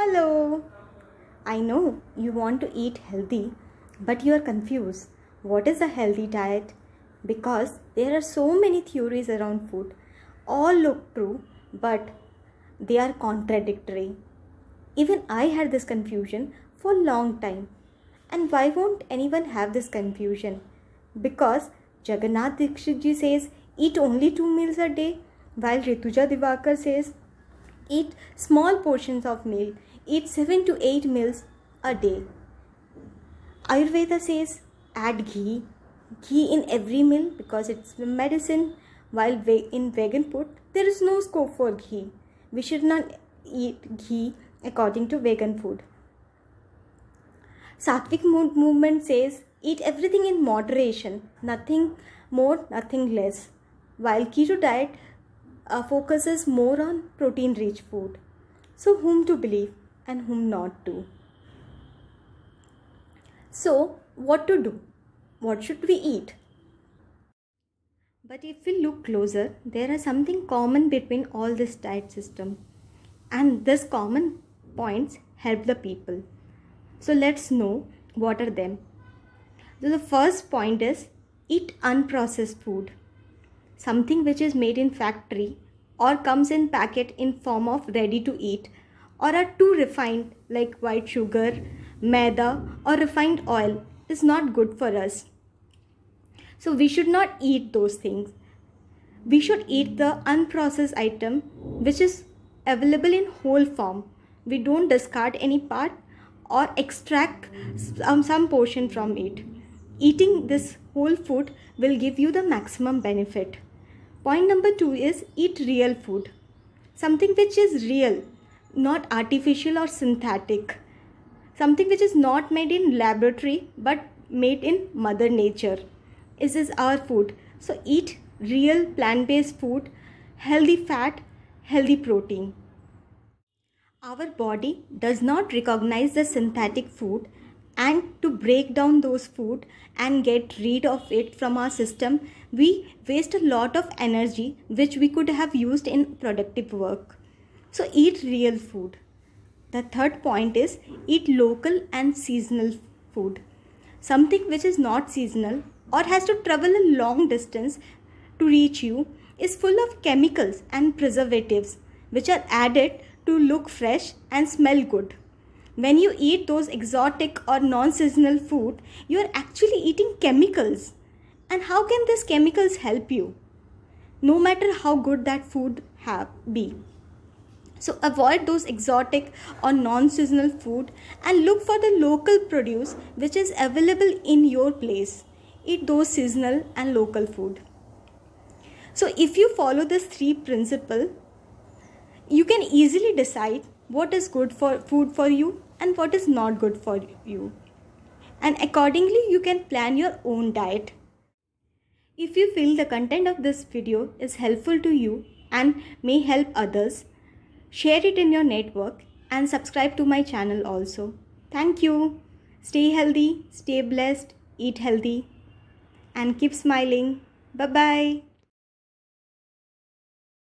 Hello! I know you want to eat healthy, but you are confused. What is a healthy diet? Because there are so many theories around food. All look true, but they are contradictory. Even I had this confusion for a long time. And why won't anyone have this confusion? Because Jagannath Dikshit ji says eat only 2 meals a day, while Rituja Divakar says eat small portions of meal, eat 7 to 8 meals a day. Ayurveda says add ghee in every meal because it's medicine, while in vegan food there is no scope for ghee. We should not eat ghee according to vegan food. Sattvic movement says eat everything in moderation, nothing more, nothing less, while keto diet focuses more on protein rich food. So whom to believe and whom not to? So what to do? What should we eat? But if we look closer, there is something common between all this diet system, and this common points help the people. So let's know what are them. So the first point is eat unprocessed food. Something which is made in factory or comes in packet in form of ready to eat or are too refined like white sugar, maida or refined oil is not good for us. So we should not eat those things. We should eat the unprocessed item which is available in whole form. We don't discard any part or extract some portion from it. Eating this whole food will give you the maximum benefit. Point number 2 is eat real food. Something which is real, not artificial or synthetic. Something which is not made in laboratory but made in Mother Nature. This is our food. So eat real plant-based food, healthy fat, healthy protein. Our body does not recognize the synthetic food, and to break down those food and get rid of it from our system, we waste a lot of energy which we could have used in productive work. So eat real food. The third point is eat local and seasonal food. Something which is not seasonal or has to travel a long distance to reach you is full of chemicals and preservatives which are added to look fresh and smell good. When you eat those exotic or non-seasonal food, you are actually eating chemicals. And how can these chemicals help you? No matter how good that food be. So avoid those exotic or non-seasonal food and look for the local produce which is available in your place. Eat those seasonal and local food. So if you follow this 3 principles, you can easily decide what is good for food for you and what is not good for you. And accordingly, you can plan your own diet. If you feel the content of this video is helpful to you and may help others, share it in your network and subscribe to my channel also. Thank you. Stay healthy, stay blessed, eat healthy, and keep smiling. Bye-bye.